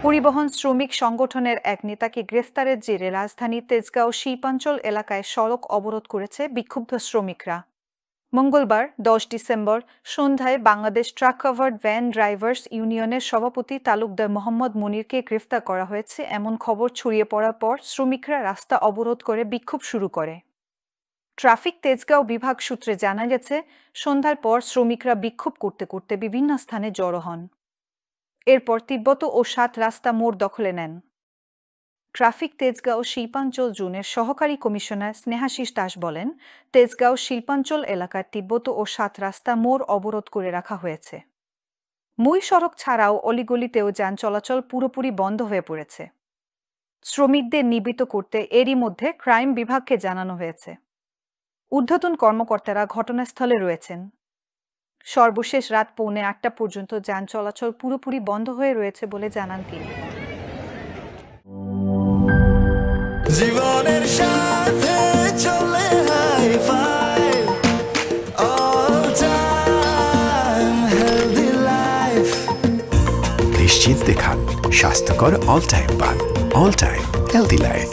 পরিবহন শ্রমিক সংগঠনের এক নেতাকে গ্রেফতারের জেরে রাজধানীর তেজগাঁও শিল্পাঞ্চল এলাকায় সড়ক অবরোধ করেছে বিক্ষুব্ধ শ্রমিকরা। মঙ্গলবার 10 ডিসেম্বর সন্ধ্যায় Bangladesh truck covered van drivers ইউনিয়নের সভাপতি তালুকদার মোহাম্মদ মনিরকে গ্রেফতার করা হয়েছে এমন খবর ছড়িয়ে পড়ার পর শ্রমিকরা রাস্তা অবরোধ করে বিক্ষোভ শুরু করে। ট্রাফিক তেজগাঁও বিভাগ সূত্রে জানা গেছে, সন্ধ্যার পর শ্রমিকরা বিক্ষোভ করতে করতে বিভিন্ন স্থানে জড়ো হন। এরপর তিব্বত ও 7 রাস্তা মোড় দখলে নেন। ট্রাফিক তেজগাঁও শিল্পাঞ্চল জোনের সহকারী কমিশনার স্নেহাশিস দাস বলেন, তেজগাঁও শিল্পাঞ্চল এলাকার তিব্বত ও 7 রাস্তা মোড় অবরোধ করে রাখা হয়েছে। মূল সড়ক ছাড়াও অলিগলিতেও যান চলাচল পুরোপুরি বন্ধ হয়ে পড়েছে। শ্রমিকদের নিবৃত্ত করতে এরই মধ্যে ক্রাইম বিভাগকে জানানো হয়েছে। ঊর্ধ্বতন কর্মকর্তারা ঘটনাস্থলে রয়েছেন। সর্বশেষ রাত 8:45 পর্যন্ত যান চলাচল পুরোপুরি বন্ধ হয়ে রয়েছে বলে জানান তিনি। জীবনের সাথে চলে high five all time healthy life. নিশ্চিন্তে খান, স্বাস্থ্যকর অল টাইম পান। All time healthy life.